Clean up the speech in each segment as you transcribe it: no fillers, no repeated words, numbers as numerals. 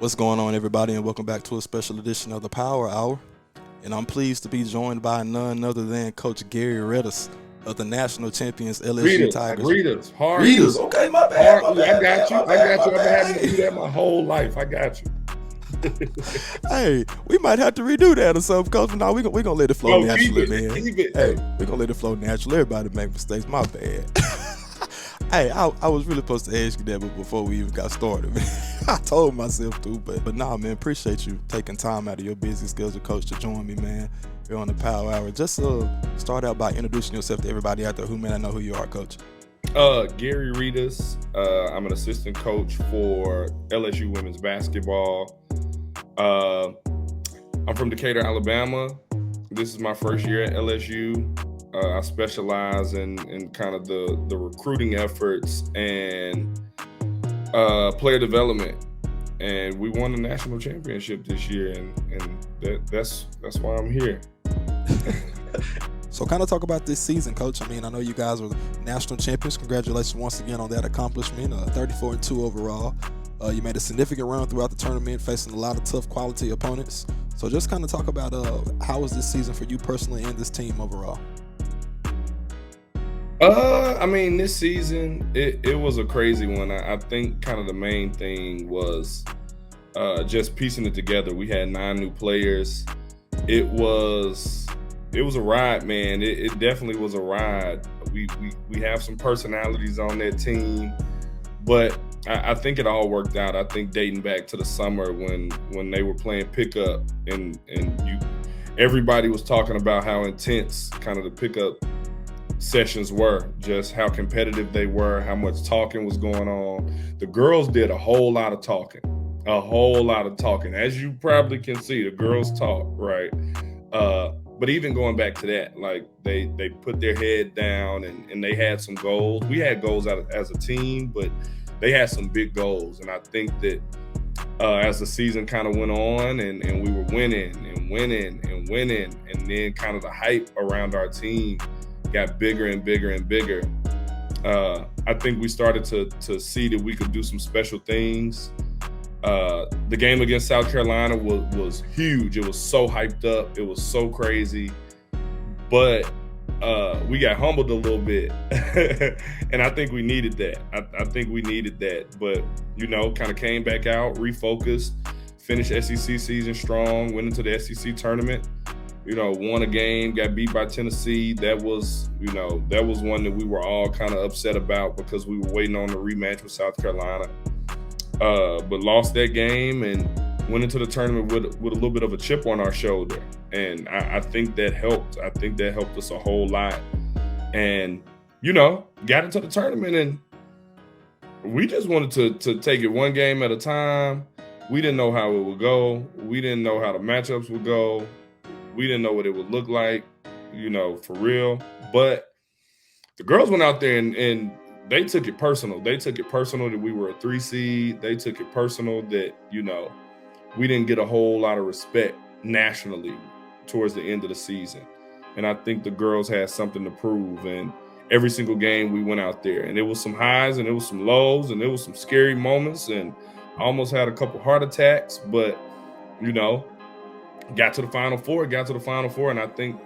What's going on, everybody, and welcome back to a special edition of the Power Hour. And I'm pleased to be joined by none other than Coach Gary Redus of the national champions LSU Tigers. Redus, hard. Redus, okay, my bad. I got you. I've been having to do that my whole life. I got you. Hey, we might have to redo that or something, Coach. No, we're gonna let it flow naturally, man. Keep it. Hey, we're gonna let it flow naturally. Everybody make mistakes. My bad. Hey, I was really supposed to ask you that, but before we even got started, man, I told myself to. But nah, man, appreciate you taking time out of your busy schedule, Coach, to join me, man, here on the Power Hour. Just start out by introducing yourself to everybody out there who may not know who you are, Coach. Gary Redus. I'm an assistant coach for LSU women's basketball. I'm from Decatur, Alabama. This is my first year at LSU. I specialize in kind of the recruiting efforts and player development, and we won the national championship this year, and that's why I'm here. So kind of talk about this season, Coach. I mean, I know you guys were national champions. Congratulations once again on that accomplishment. 34-2 overall. You made a significant run throughout the tournament, facing a lot of tough quality opponents. So just kind of talk about how was this season for you personally and this team overall? I mean, this season, it was a crazy one. I think kind of the main thing was just piecing it together. We had 9 new players. It was a ride, man. It definitely was a ride. We have some personalities on that team, but I think it all worked out. I think dating back to the summer when they were playing pickup and everybody was talking about how intense kind of the pickup sessions were, just how competitive they were, how much talking was going on. The girls did a whole lot of talking. As you probably can see, the girls talk, right? But even going back to that, like they put their head down and they had some goals. We had goals as a team, but they had some big goals. And I think that as the season kind of went on and we were winning, and then kind of the hype around our team got bigger and bigger and bigger. I think we started to see that we could do some special things. The game against South Carolina was huge. It was so hyped up. It was so crazy. But we got humbled a little bit. And I think we needed that. But, kind of came back out, refocused, finished SEC season strong, went into the SEC tournament. Won a game, got beat by Tennessee. That was one that we were all kind of upset about because we were waiting on the rematch with South Carolina. But lost that game and went into the tournament with a little bit of a chip on our shoulder. And I think that helped. I think that helped us a whole lot. And, got into the tournament and we just wanted to take it one game at a time. We didn't know how it would go. We didn't know how the matchups would go. We didn't know what it would look like, for real. But the girls went out there and they took it personal. They took it personal that we were a 3 seed. They took it personal that, we didn't get a whole lot of respect nationally towards the end of the season. And I think the girls had something to prove. And every single game we went out there. And it was some highs and it was some lows and it was some scary moments. And I almost had a couple heart attacks. But, got to the Final Four, and I think,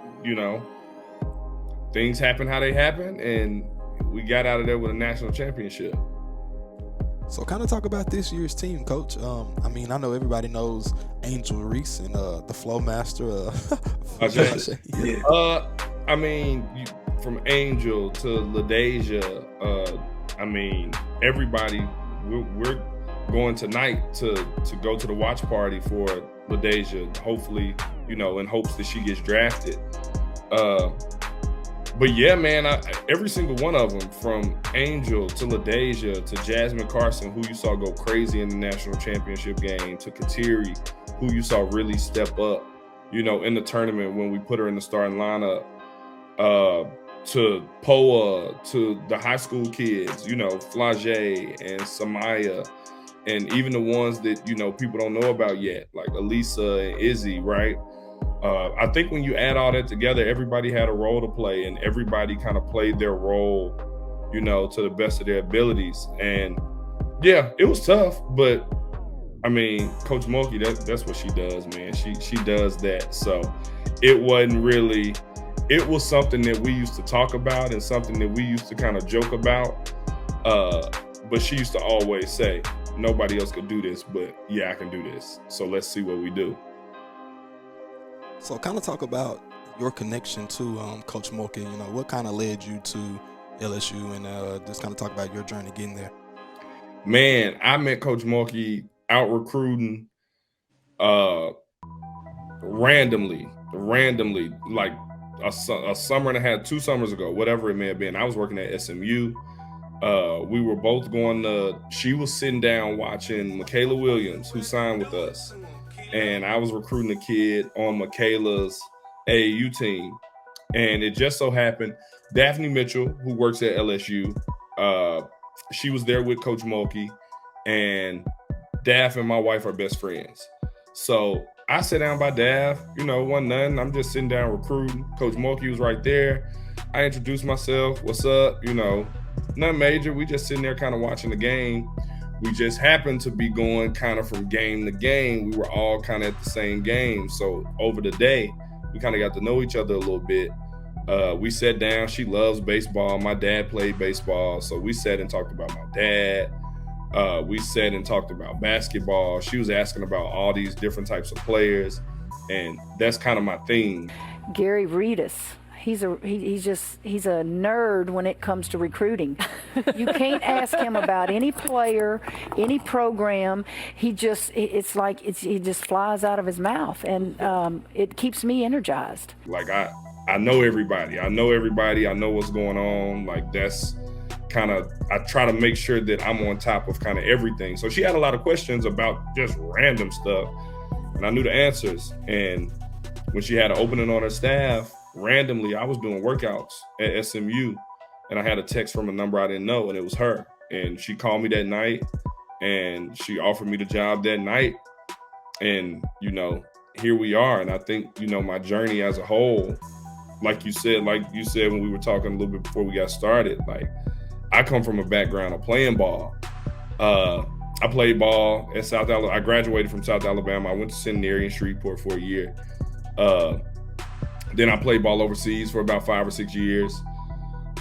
things happen how they happen, and we got out of there with a national championship. So kind of talk about this year's team, Coach. I mean, I know everybody knows Angel Reese and the Flow Master. I mean, from Angel to LaDeja, I mean, everybody, we're going tonight to go to the watch party for LaDeja, hopefully, in hopes that she gets drafted. But yeah, man, every single one of them, from Angel to LaDeja to Jasmine Carson, who you saw go crazy in the national championship game, to Kateri, who you saw really step up, in the tournament when we put her in the starting lineup, to Poa, to the high school kids, Flage and Samaya, and even the ones that, people don't know about yet, like Elisa and Izzy, right? I think when you add all that together, everybody had a role to play and everybody kind of played their role, to the best of their abilities. And yeah, it was tough, but I mean, Coach Mulkey, that's what she does, man. She does that. So it wasn't really, it was something that we used to talk about and something that we used to kind of joke about. But she used to always say, nobody else could do this, but yeah, I can do this. So let's see what we do. So kind of talk about your connection to Coach Mulkey. You know, what kind of led you to LSU, and just kind of talk about your journey getting there. Man, I met Coach Mulkey out recruiting randomly, like a summer and a half, 2 summers ago, whatever it may have been. I was working at SMU. We were both she was sitting down watching Michaela Williams, who signed with us. And I was recruiting a kid on Michaela's AAU team. And it just so happened, Daphne Mitchell, who works at LSU, she was there with Coach Mulkey, and Daph and my wife are best friends. So I sat down by Daph, wasn't nothing. I'm just sitting down recruiting. Coach Mulkey was right there. I introduced myself. What's up? Nothing major. We just sitting there kind of watching the game. We just happened to be going kind of from game to game. We were all kind of at the same game. So over the day, we kind of got to know each other a little bit. We sat down. She loves baseball. My dad played baseball. So we sat and talked about my dad. We sat and talked about basketball. She was asking about all these different types of players. And that's kind of my theme. Gary Redus. He's a nerd when it comes to recruiting. You can't ask him about any player, any program. He just flies out of his mouth, and it keeps me energized. Like I know everybody. I know what's going on. Like that's kind of, I try to make sure that I'm on top of kind of everything. So she had a lot of questions about just random stuff, and I knew the answers. And when she had an opening on her staff, randomly, I was doing workouts at SMU, and I had a text from a number I didn't know, and it was her. And she called me that night, and she offered me the job that night. And, here we are. And I think, my journey as a whole, like you said when we were talking a little bit before we got started, like I come from a background of playing ball. I played ball at South Alabama. I graduated from South Alabama. I went to Centenary in Shreveport for a year. Then I played ball overseas for about 5 or 6 years.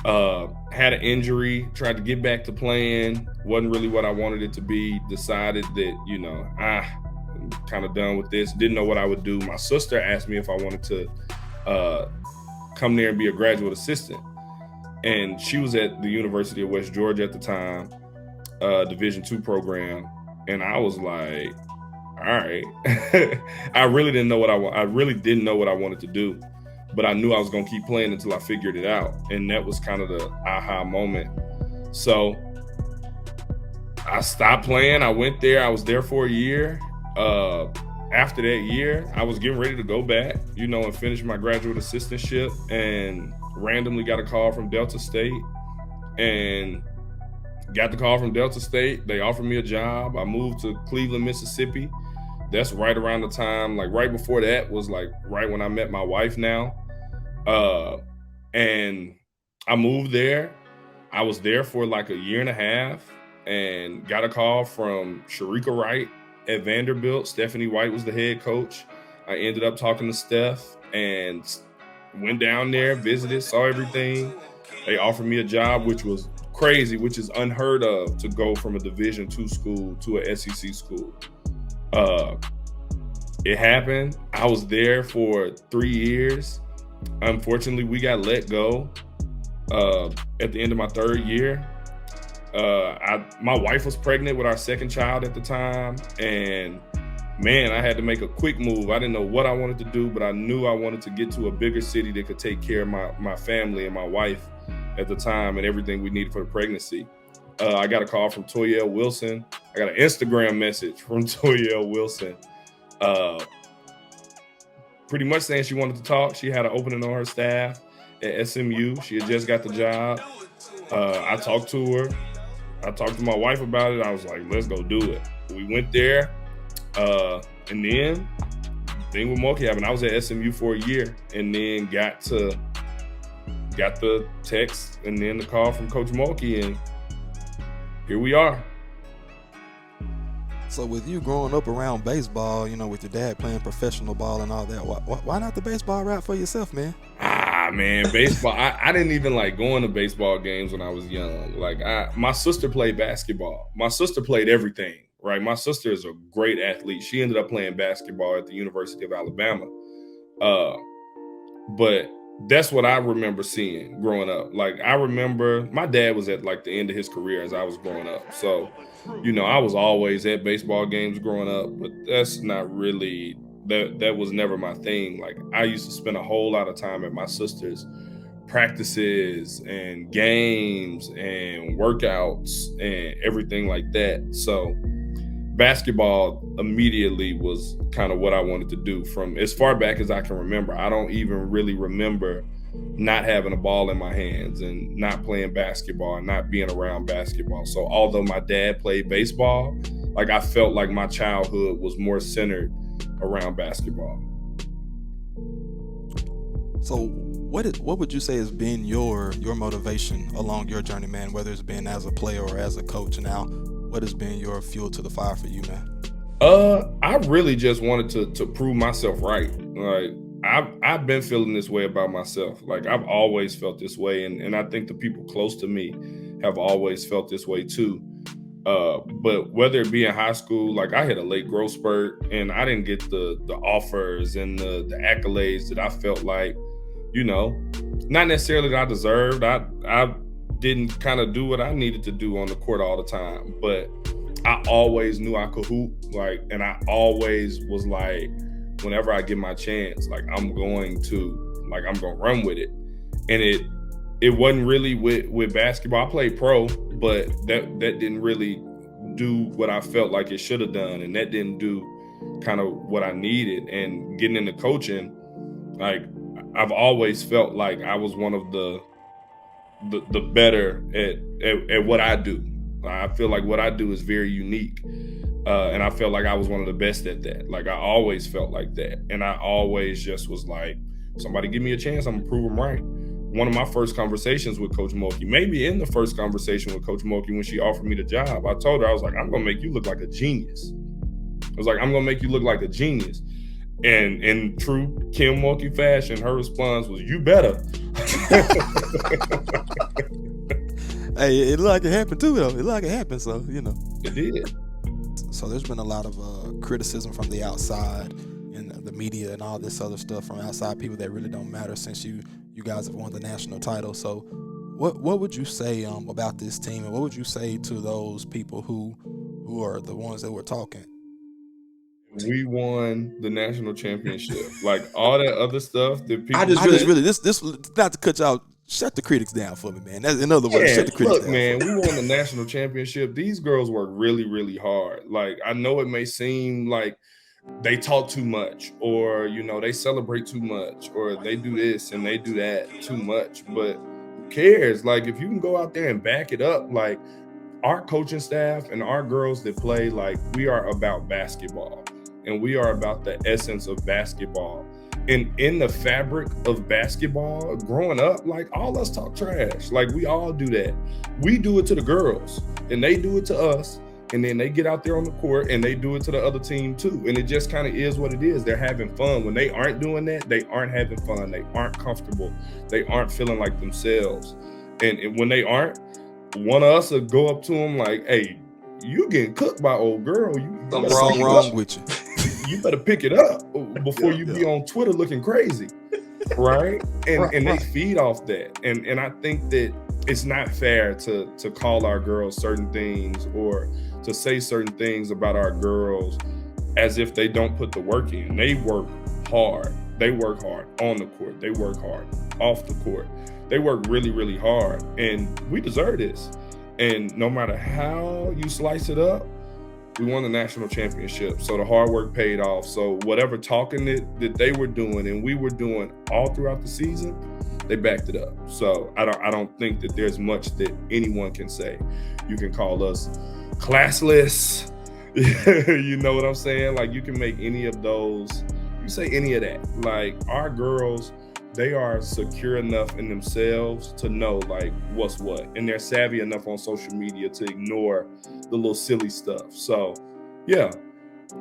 Had an injury, tried to get back to playing. Wasn't really what I wanted it to be. Decided that, I'm kind of done with this. Didn't know what I would do. My sister asked me if I wanted to come there and be a graduate assistant. And she was at the University of West Georgia at the time, Division II program. And I was like, all right. I really didn't know what I wanted to do. But I knew I was going to keep playing until I figured it out. And that was kind of the aha moment. So I stopped playing. I went there. I was there for a year. After that year, I was getting ready to go back, and finish my graduate assistantship, and randomly got a call from Delta State. And got the call from Delta State. They offered me a job. I moved to Cleveland, Mississippi. That's right around the time, like right before that was like right when I met my wife now. And I moved there. I was there for like a year and a half, and got a call from Sharika Wright at Vanderbilt. Stephanie White was the head coach. I ended up talking to Steph and went down there, visited, saw everything. They offered me a job, which was crazy, which is unheard of, to go from a Division II school to a SEC school. It happened. I was there for 3 years. Unfortunately, we got let go at the end of my 3rd year. My wife was pregnant with our 2nd child at the time, and man, I had to make a quick move. I didn't know what I wanted to do, but I knew I wanted to get to a bigger city that could take care of my family and my wife at the time and everything we needed for the pregnancy. I got a call from Toyelle Wilson. I got an Instagram message from Toyelle Wilson, pretty much saying she wanted to talk. She had an opening on her staff at SMU. She had just got the job. I talked to her. I talked to my wife about it. I was like, let's go do it. We went there. And then the thing with Mulkey happened. I was at SMU for a year, and then got the text and then the call from Coach Mulkey, and here we are. So with you growing up around baseball, you know, with your dad playing professional ball and all that, why not the baseball route for yourself, man? Man, baseball. I didn't even like going to baseball games when I was young. Like my sister played basketball. My sister played everything, right? My sister is a great athlete. She ended up playing basketball at the University of Alabama. But that's what I remember seeing growing up. Like I remember my dad was at like the end of his career as I was growing up. So, you know, I was always at baseball games growing up, but that's not really that was never my thing. Like I used to spend a whole lot of time at my sister's practices and games and workouts and everything like that. So basketball immediately was kind of what I wanted to do from as far back as I can remember. I don't even really remember not having a ball in my hands and not playing basketball and not being around basketball. So although my dad played baseball, like I felt like my childhood was more centered around basketball. So what would you say has been your motivation along your journey, man, whether it's been as a player or as a coach now? What has been your fuel to the fire for you, man? I really just wanted to prove myself right. Like I've been feeling this way about myself. Like I've always felt this way, and I think the people close to me have always felt this way too. But whether it be in high school, like I had a late growth spurt, and I didn't get the offers and the accolades that I felt like, you know, not necessarily that I deserved. I didn't kind of do what I needed to do on the court all the time, but I always knew I could hoop, like, and I always was like, whenever I get my chance, like I'm going to run with it. And it wasn't really with basketball. I played pro, but that didn't really do what I felt like it should have done, and that didn't do kind of what I needed. And getting into coaching, like I've always felt like I was one of the better at what I do. I feel like what I do is very unique. And I felt like I was one of the best at that. Like I always felt like that. And I always just was like, somebody give me a chance, I'm gonna prove them right. One of my first conversations with Coach Mulkey, maybe in the first conversation with Coach Mulkey when she offered me the job, I told her, I was like, I'm gonna make you look like a genius. I was like, I'm gonna make you look like a genius. And in true Kim Mulkey fashion, her response was, you better. Hey, it looked like it happened too, though. It looked like it happened, so, you know. It did. So there's been a lot of criticism from the outside and the media and all this other stuff from outside people that really don't matter since you guys have won the national title. So what would you say about this team, and what would you say to those people who are the ones that were talking? We won the national championship. Like all that other stuff that people. I just really this not to cut you out. Shut the critics down for me, man. That's in other words, shut the critics down. Look, man, we won the national championship. These girls work really, really hard. Like I know it may seem like they talk too much, or you know, they celebrate too much, or they do this and they do that too much. But who cares? Like if you can go out there and back it up, like our coaching staff and our girls that play, like we are about basketball. And we are about the essence of basketball. And in the fabric of basketball, growing up, like all us talk trash. Like we all do that. We do it to the girls and they do it to us. And then they get out there on the court and they do it to the other team too. And it just kind of is what it is. They're having fun. When they aren't doing that, they aren't having fun. They aren't comfortable. They aren't feeling like themselves. And when they aren't, one of us will go up to them like, hey, you getting cooked by old girl. Something wrong with you. You better pick it up before you be on Twitter looking crazy, right? And they feed off that. And I think that it's not fair to call our girls certain things or to say certain things about our girls as if they don't put the work in. They work hard. They work hard on the court. They work hard off the court. They work really, really hard. And we deserve this. And no matter how you slice it up, we won the national championship. So the hard work paid off. So whatever talking that they were doing and we were doing all throughout the season, they backed it up. So I don't think that there's much that anyone can say. You can call us classless. You know what I'm saying? Like you can make any of those, you say any of that. Like our girls, they are secure enough in themselves to know like what's what. And they're savvy enough on social media to ignore the little silly stuff. So Yeah,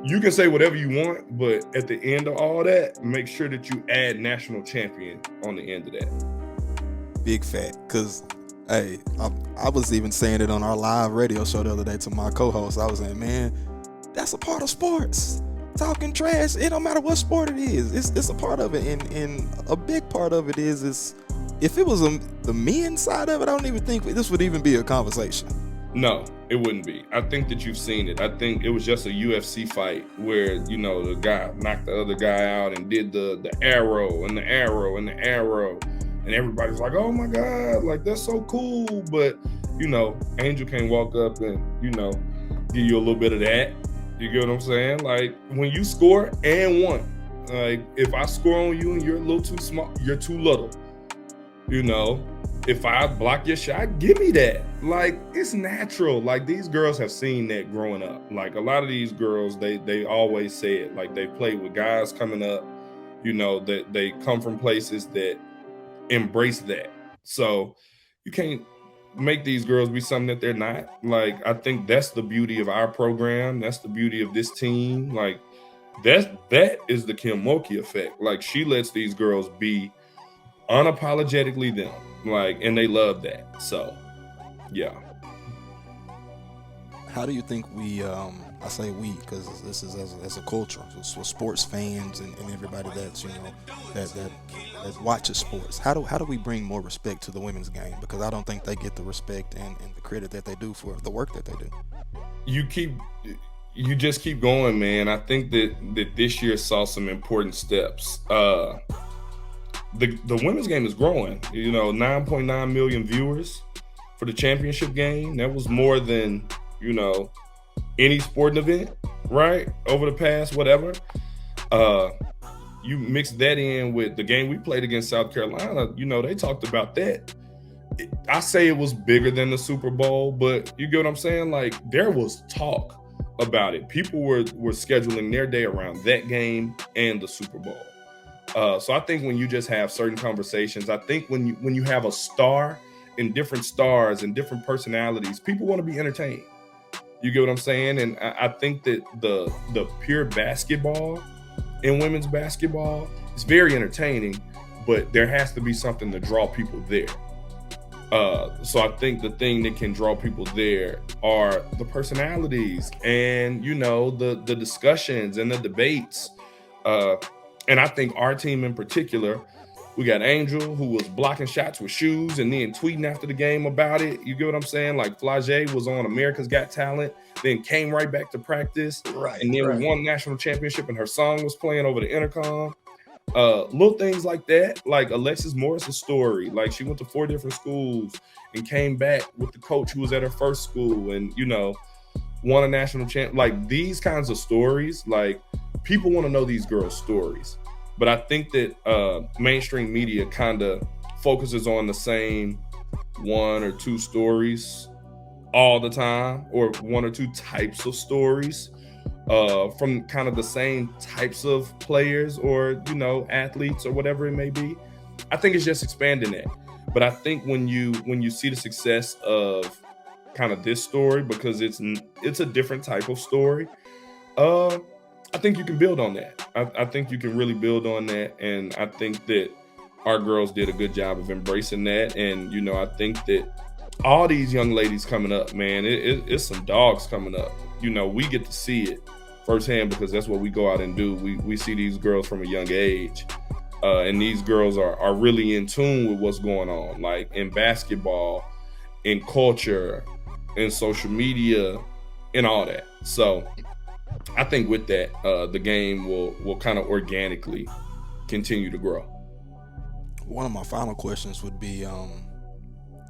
you can say whatever you want, but at the end of all that, make sure that you add national champion on the end of that. Big fat, because hey, I was even saying it on our live radio show the other day to my co-host. I was saying, man, that's a part of sports. Talking trash, it don't matter what sport it is. It's a part of it, and a big part of it is if it was the men's side of it, I don't even think this would even be a conversation. No, it wouldn't be. I think that you've seen it. I think it was just a UFC fight where, you know, the guy knocked the other guy out and did the arrow and the arrow and the arrow. And everybody's like, oh my God, like that's so cool. But, you know, Angel can walk up and, you know, give you a little bit of that. You get what I'm saying? Like when you score and one, like if I score on you and you're a little too small, you're too little, you know. If I block your shot, give me that. Like, it's natural. Like, these girls have seen that growing up. Like, a lot of these girls, they always say it. Like, they play with guys coming up, you know, that they come from places that embrace that. So you can't make these girls be something that they're not. Like, I think that's the beauty of our program. That's the beauty of this team. Like, that is the Kimioki Effect. Like, she lets these girls be unapologetically them. Like, and they love that. So, yeah. How do you think we, I say we, because this is as a culture, so sports fans and everybody that's, you know, that watches sports, how do we bring more respect to the women's game? Because I don't think they get the respect and the credit that they do for the work that they do. You just keep going, man. I think that this year saw some important steps. The women's game is growing. You know, 9.9 million viewers for the championship game. That was more than, you know, any sporting event, right? Over the past whatever. You mix that in with the game we played against South Carolina. You know, they talked about that. I say it was bigger than the Super Bowl, but you get what I'm saying? Like, there was talk about it. People were scheduling their day around that game and the Super Bowl. So I think when you just have certain conversations, I think when you have a star and different stars and different personalities, people want to be entertained. You get what I'm saying? And I think that the pure basketball in women's basketball is very entertaining, but there has to be something to draw people there. So I think the thing that can draw people there are the personalities and, you know, the discussions and the debates. And I think our team in particular, we got Angel, who was blocking shots with shoes and then tweeting after the game about it. You get what I'm saying? Like, Flage was on America's Got Talent, then came right back to practice. Right. And then we won national championship and her song was playing over the intercom. Little things like that, like Alexis Morris's story. Like, she went to 4 different schools and came back with the coach who was at her first school and, you know, won a national champ. Like, these kinds of stories, like, people want to know these girls' stories. But I think that mainstream media kind of focuses on the same 1 or 2 stories all the time, or 1 or 2 types of stories from kind of the same types of players or, you know, athletes or whatever it may be. I think it's just expanding that. But I think when you see the success of kind of this story, because it's a different type of story, I think you can build on that. I think you can really build on that. And I think that our girls did a good job of embracing that. And, you know, I think that all these young ladies coming up, man, it's some dogs coming up. You know, we get to see it firsthand because that's what we go out and do. We see these girls from a young age. And these girls are really in tune with what's going on, like in basketball, in culture, in social media, and all that. So I think with that, the game will kind of organically continue to grow. One of my final questions would be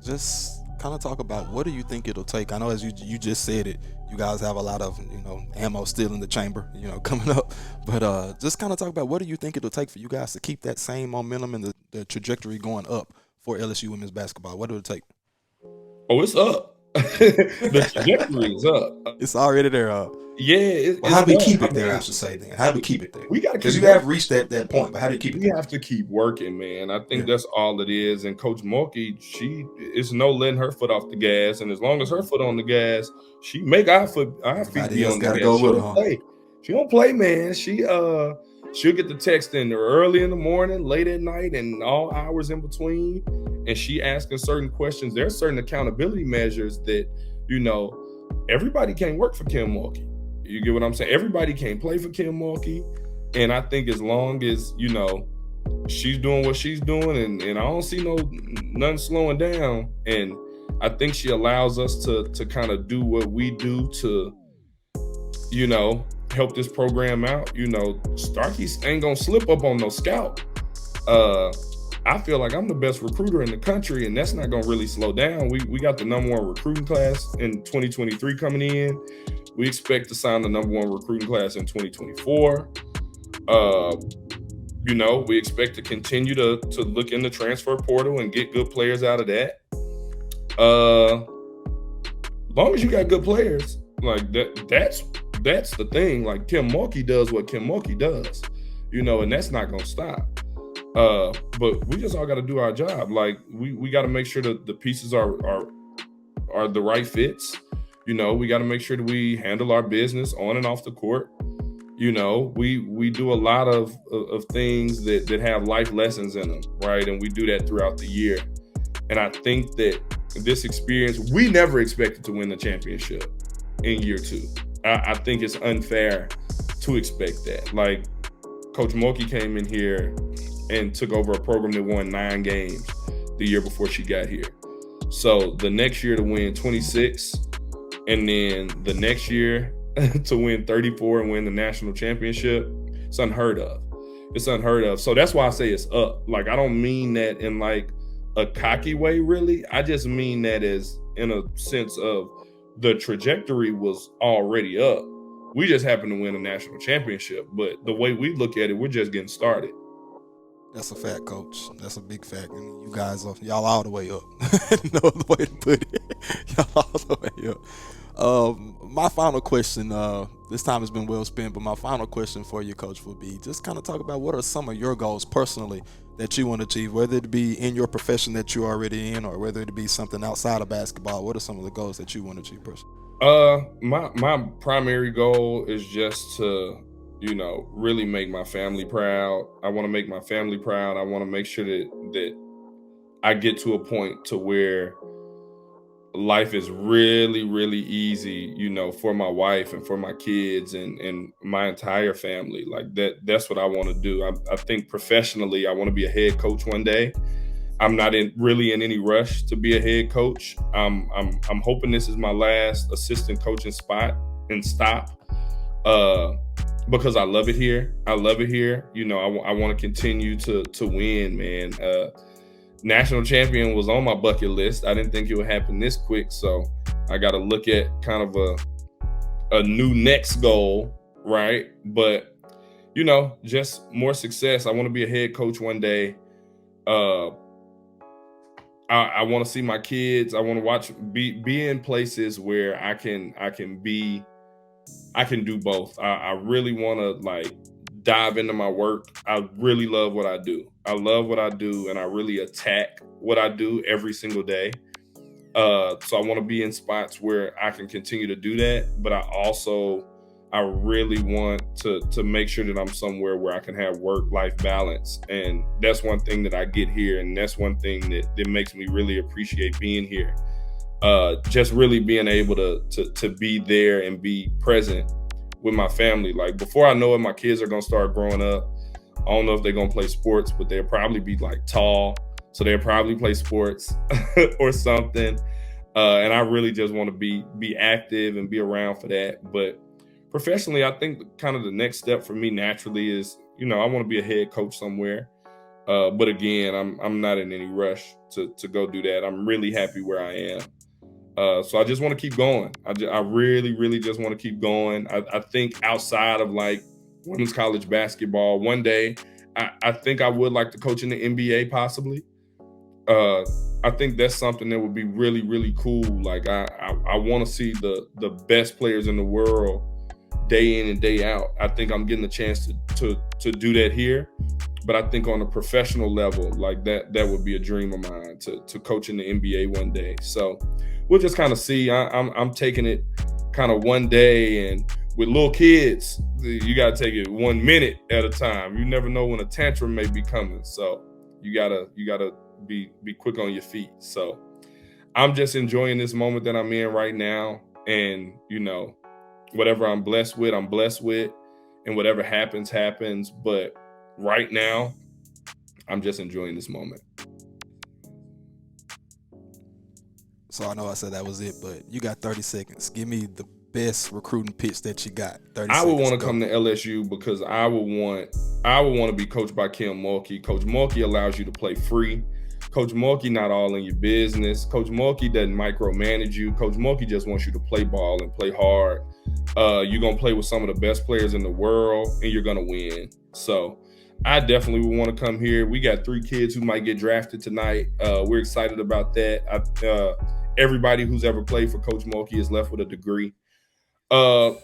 just kind of talk about what do you think it'll take? I know as you just said it, you guys have a lot of, you know, ammo still in the chamber, you know, coming up. But just kind of talk about what do you think it'll take for you guys to keep that same momentum and the trajectory going up for LSU women's basketball? What will it take? Oh, it's up. The trajectory is up. It's already there. Yeah, Well, how do we keep I it there? mean, I should say then. How do we keep it there? we gotta Because keep you have working. reached that point, but how do you keep it We there? have to keep working, man. I think Yeah. that's all it is. And Coach Mulkey, it's no letting her foot off the gas. And as long as her foot on the gas, she make our feet Everybody be else on the gotta gas. go She with her, don't huh? play. She don't play, man. She'll get the text in early in the morning, late at night, and all hours in between. And she asking certain questions. There's certain accountability measures that, everybody can't work for Kim Mulkey. You get what I'm saying? Everybody can't play for Kim Mulkey. And I think as long as, she's doing what she's doing, and I don't see nothing slowing down. And I think she allows us to kind of do what we do to, help this program out. Starkey ain't gonna slip up on no scout. I feel like I'm the best recruiter in the country, and that's not gonna really slow down. We got the number 1 recruiting class in 2023 coming in. We expect to sign the number 1 recruiting class in 2024. We expect to continue to look in the transfer portal and get good players out of that. As long as you got good players, like that's the thing. Like Kim Mulkey does what Kim Mulkey does, and that's not gonna stop. But we just all got to do our job. Like we got to make sure that the pieces are the right fits. We got to make sure that we handle our business on and off the court. We do a lot of things that have life lessons in them, right? And we do that throughout the year. And I think that this experience, we never expected to win the championship in year 2. I think it's unfair to expect that. Like Coach Mulkey came in here and took over a program that won 9 games the year before she got here. So the next year to win 26, and then the next year to win 34 and win the national championship, it's unheard of. It's unheard of. So that's why I say it's up. Like, I don't mean that in like a cocky way, really. I just mean that as in a sense of the trajectory was already up. We just happened to win a national championship. But the way we look at it, we're just getting started. That's a fact, Coach. That's a big fact. I mean, you guys y'all all the way up. No other way to put it. Y'all all the way up. My final question, this time has been well spent, but my final question for you, Coach, would be just kind of talk about what are some of your goals personally that you want to achieve, whether it be in your profession that you're already in or whether it be something outside of basketball. What are some of the goals that you want to achieve personally? My primary goal is just to, really make my family proud. I want to make my family proud. I want to make sure that I get to a point to where life is really, really easy, for my wife and for my kids and my entire family. Like that's what I want to do. I think professionally, I want to be a head coach one day. I'm not really in any rush to be a head coach. I'm hoping this is my last assistant coaching spot and stop. Because I love it here. I love it here. I want to continue to win, man. National champion was on my bucket list. I didn't think it would happen this quick. So I got to look at kind of a new next goal, right? But, just more success. I want to be a head coach one day. I want to see my kids. I want to be in places where I can do both. I really want to dive into my work. I really love what I do. I love what I do, and I really attack what I do every single day. So I want to be in spots where I can continue to do that, but I really want to make sure that I'm somewhere where I can have work-life balance. And that's one thing that I get here, and that's one thing that makes me really appreciate being here. Just really being able to be there and be present with my family. Like, before I know it, my kids are going to start growing up. I don't know if they're going to play sports, but they'll probably be tall. So they'll probably play sports or something. And I really just want to be active and be around for that. But professionally, I think kind of the next step for me naturally is, I want to be a head coach somewhere. But again, I'm not in any rush to go do that. I'm really happy where I am. So I just want to keep going. I really, really just want to keep going. I think outside of women's college basketball, one day, I think I would like to coach in the NBA possibly. I think that's something that would be really, really cool. Like I want to see the best players in the world day in and day out. I think I'm getting a chance to do that here. But I think on a professional level, like that would be a dream of mine to coach in the NBA one day. So we'll just kind of see. I'm taking it kind of one day, and with little kids, you got to take it 1 minute at a time. You never know when a tantrum may be coming. So you gotta be quick on your feet. So I'm just enjoying this moment that I'm in right now. And, you know, whatever I'm blessed with, and whatever happens. But right now, I'm just enjoying this moment. So I know I said that was it, but you got 30 seconds. Give me the best recruiting pitch that you got. 30 I would seconds. want to come to LSU because I would want to be coached by Kimioki. Coach Mulkey allows you to play free. Coach Mulkey not all in your business. Coach Mulkey doesn't micromanage you. Coach Mulkey just wants you to play ball and play hard. You're going to play with some of the best players in the world, and you're going to win. So I definitely would want to come here. We got 3 kids who might get drafted tonight. We're excited about that. Everybody who's ever played for Coach Mulkey is left with a degree. And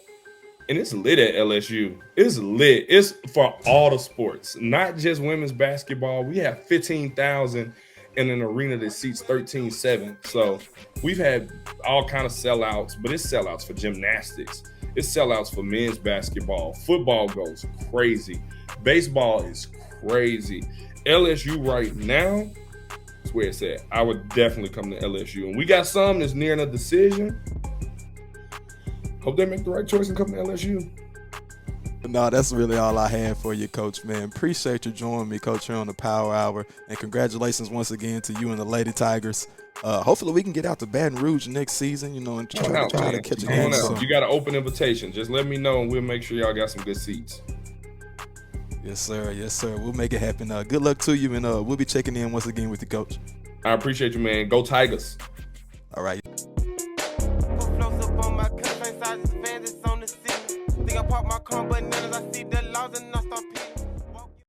it's lit at LSU. It's lit. It's for all the sports, not just women's basketball. We have 15,000 in an arena that seats 13,700. So we've had all kind of sellouts, but it's sellouts for gymnastics. It's sellouts for men's basketball. Football goes crazy. Baseball is crazy. LSU right now is where it's at. I would definitely come to LSU. And we got some that's nearing a decision. Hope they make the right choice and come to LSU. No, that's really all I had for you, Coach, man. Appreciate you joining me, Coach, here on the Power Hour. And congratulations once again to you and the Lady Tigers. Hopefully we can get out to Baton Rouge next season, you know, and try to catch a game. You got an open invitation. Just let me know, and we'll make sure y'all got some good seats. Yes, sir. Yes, sir. We'll make it happen. Good luck to you, and we'll be checking in once again with you, Coach. I appreciate you, man. Go Tigers. All right. Think I pop my car, but